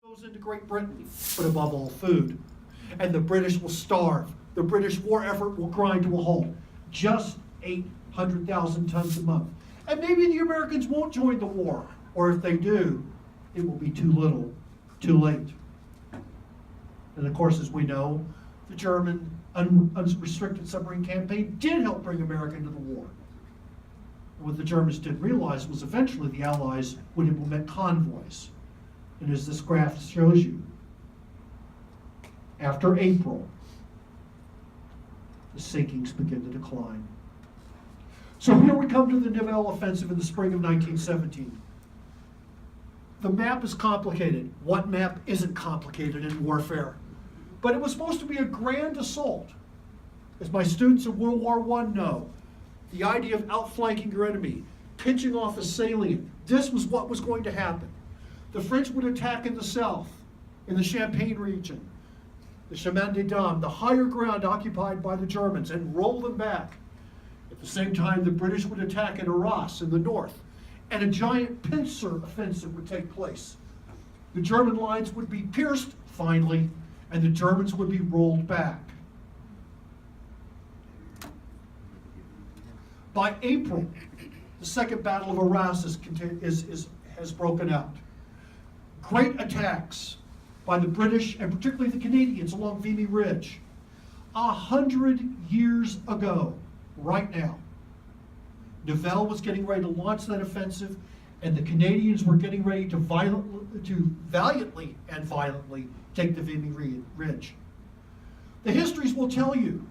goes into Great Britain, but above all, food. And the British will starve. The British war effort will grind to a halt. Just 800,000 tons a month. And maybe the Americans won't join the war, or if they do, it will be too little, too late. And of course, as we know, the German unrestricted submarine campaign did help bring America into the war. And what the Germans didn't realize was eventually the Allies would implement convoys. And as this graph shows you, after April, the sinkings begin to decline. So here we come to the Nivelle Offensive in the spring of 1917. The map is complicated. What map isn't complicated in warfare? But it was supposed to be a grand assault. As my students of World War I know, the idea of outflanking your enemy, pinching off a salient, this was what was going to happen. The French would attack in the south, in the Champagne region, the Chemin des Dames, the higher ground occupied by the Germans, and roll them back. At the same time, the British would attack at Arras in the north, and a giant pincer offensive would take place. The German lines would be pierced, finally, and the Germans would be rolled back. By April, the Second Battle of Arras has broken out. Great attacks by the British and particularly the Canadians along Vimy Ridge. 100 years ago, right now, Nivelle was getting ready to launch that offensive, and the Canadians were getting ready to valiantly and violently take the Vimy Ridge. The histories will tell you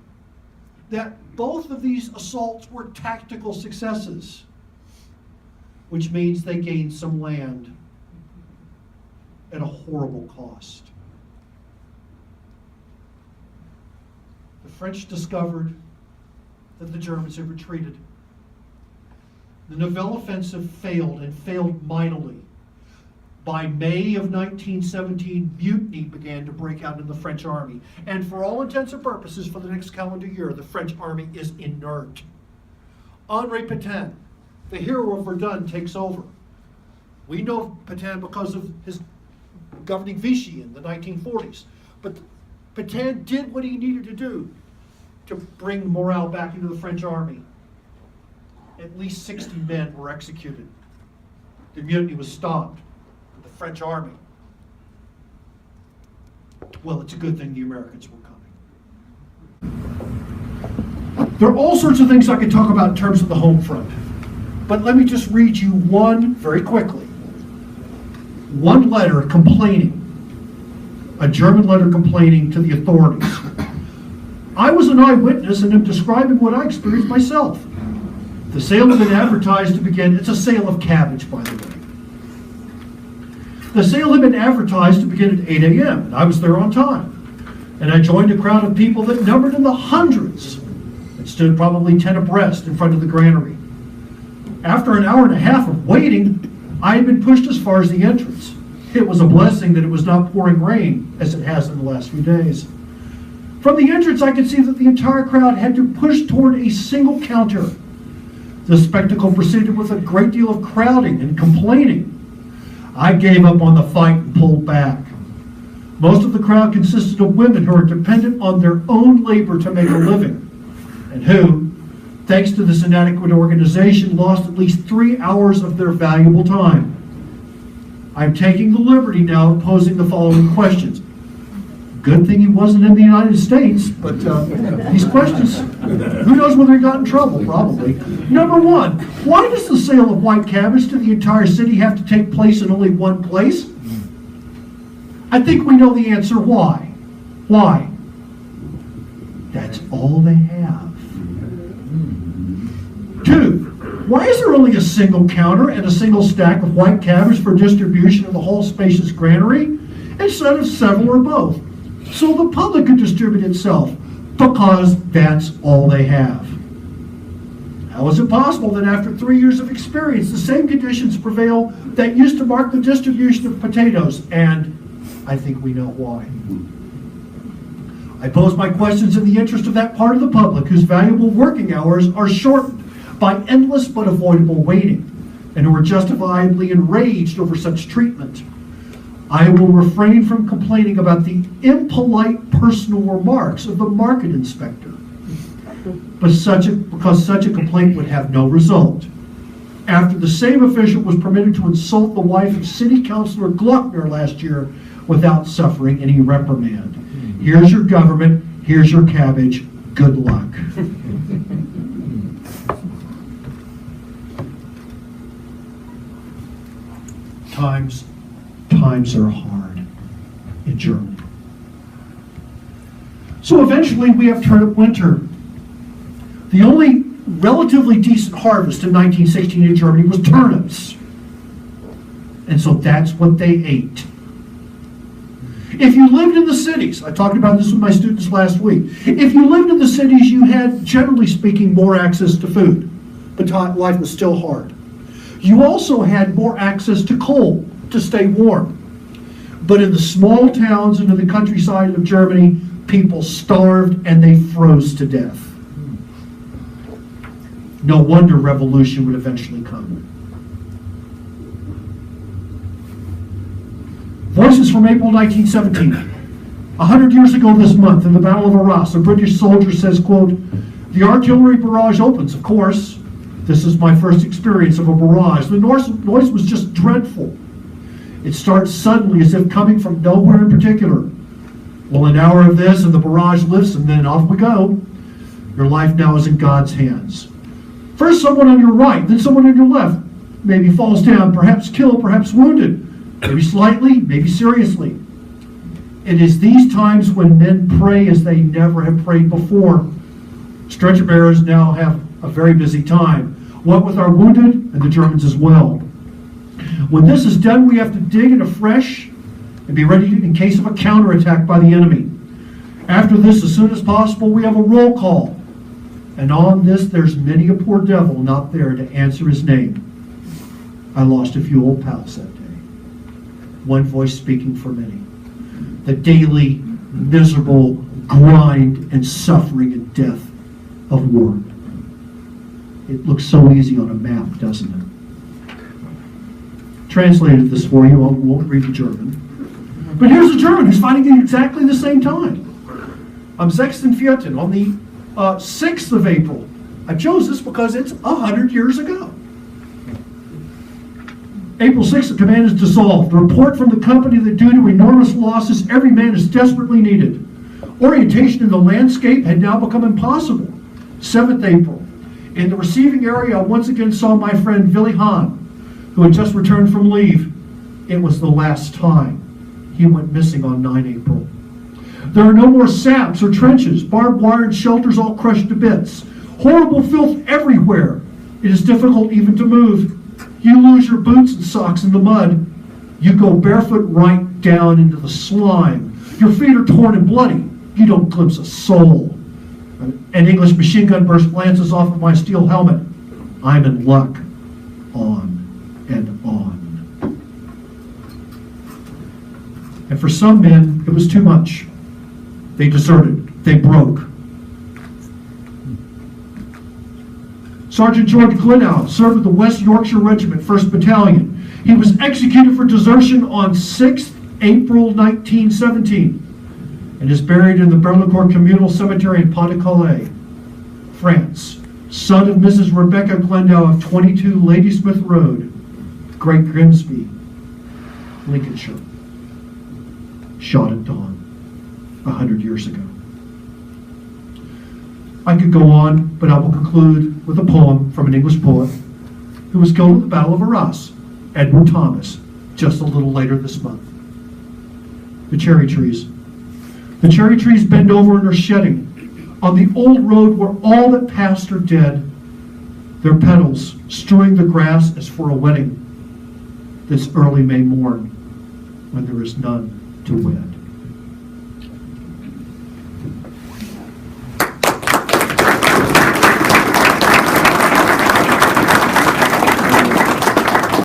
that both of these assaults were tactical successes, which means they gained some land at a horrible cost. The French discovered that the Germans had retreated. The Nivelle offensive failed, and failed mightily. By May of 1917, mutiny began to break out in the French army. And for all intents and purposes, for the next calendar year, the French army is inert. Henri Pétain, the hero of Verdun, takes over. We know Pétain because of his governing Vichy in the 1940s. But Pétain did what he needed to do to bring morale back into the French army. At least 60 men were executed. The mutiny was stopped. The French army, well, it's a good thing the Americans were coming. There are all sorts of things I could talk about in terms of the home front. But let me just read you one very quickly. One letter complaining, a German letter complaining to the authorities. I was an eyewitness and am describing what I experienced myself. The sale had been advertised to begin. It's a sale of cabbage, by the way. The sale had been advertised to begin at 8 a.m., and I was there on time. And I joined a crowd of people that numbered in the hundreds and stood probably 10 abreast in front of the granary. After an hour and a half of waiting, I had been pushed as far as the entrance. It was a blessing that it was not pouring rain, as it has in the last few days. From the entrance, I could see that the entire crowd had to push toward a single counter. The spectacle proceeded with a great deal of crowding and complaining. I gave up on the fight and pulled back. Most of the crowd consisted of women who are dependent on their own labor to make a living, and who, thanks to this inadequate organization, lost at least 3 hours of their valuable time. I'm taking the liberty now of posing the following questions. Good thing he wasn't in the United States, but these questions, who knows whether he got in trouble, probably. Number one, why does the sale of white cabbage to the entire city have to take place in only one place? I think we know the answer why. Why? That's all they have. Two, why is there only a single counter and a single stack of white cabbage for distribution in the whole spacious granary, instead of several or both? So the public could distribute itself, because that's all they have. How is it possible that after 3 years of experience, the same conditions prevail that used to mark the distribution of potatoes? And I think we know why. I pose my questions in the interest of that part of the public whose valuable working hours are shortened by endless but avoidable waiting, and who are justifiably enraged over such treatment. I will refrain from complaining about the impolite personal remarks of the market inspector, because such a complaint would have no result. After the same official was permitted to insult the wife of City Councilor Gluckner last year without suffering any reprimand. Here's your government, here's your cabbage, good luck. Times are hard in Germany. So eventually we have turnip winter. The only relatively decent harvest in 1916 in Germany was turnips. And so that's what they ate. If you lived in the cities, I talked about this with my students last week. If you lived in the cities, you had, generally speaking, more access to food, but life was still hard. You also had more access to coal to stay warm. But in the small towns and in the countryside of Germany, people starved and they froze to death. No wonder revolution would eventually come. Voices from April 1917. 100 years ago this month, in the Battle of Arras, a British soldier says, quote, "The artillery barrage opens, of course. This is my first experience of a barrage. The noise was just dreadful. It starts suddenly as if coming from nowhere in particular. Well, an hour of this and the barrage lifts and then off we go. Your life now is in God's hands. First someone on your right, then someone on your left. Maybe falls down, perhaps killed, perhaps wounded. Maybe slightly, maybe seriously. It is these times when men pray as they never have prayed before. Stretcher bearers now have a very busy time. What with our wounded and the Germans as well. When this is done, we have to dig it afresh and be ready in case of a counterattack by the enemy. After this, as soon as possible, we have a roll call. And on this, there's many a poor devil not there to answer his name. I lost a few old pals that day. One voice speaking for many. The daily, miserable grind and suffering and death of war. It looks so easy on a map, doesn't it? Translated this for you. I won't read the German. But here's a German who's fighting at exactly the same time. Am 6.4. On the 6th of April. I chose this because it's 100 years ago. April 6th, the command is dissolved. The report from the company that due to enormous losses, every man is desperately needed. Orientation in the landscape had now become impossible. 7th April. In the receiving area, I once again saw my friend Willy Hahn, who had just returned from leave. It was the last time. He went missing on 9 April. There are no more saps or trenches, barbed wire and shelters all crushed to bits. Horrible filth everywhere. It is difficult even to move. You lose your boots and socks in the mud. You go barefoot right down into the slime. Your feet are torn and bloody. You don't glimpse a soul. An English machine gun burst glances off of my steel helmet. I'm in luck. On and on. And for some men, it was too much. They deserted. They broke. Sergeant George Glennow served with the West Yorkshire Regiment, 1st Battalion. He was executed for desertion on 6th April 1917 and is buried in the Berlincourt Communal Cemetery in Pas-de-Calais, France. Son of Mrs. Rebecca Glendow of 22 Ladysmith Road, Great Grimsby, Lincolnshire. Shot at dawn 100 years ago. I could go on, but I will conclude with a poem from an English poet who was killed at the Battle of Arras, Edward Thomas, just a little later this month. The cherry trees. The cherry trees bend over and are shedding. On the old road where all that passed are dead, their petals strewing the grass as for a wedding, this early May morn when there is none to wed.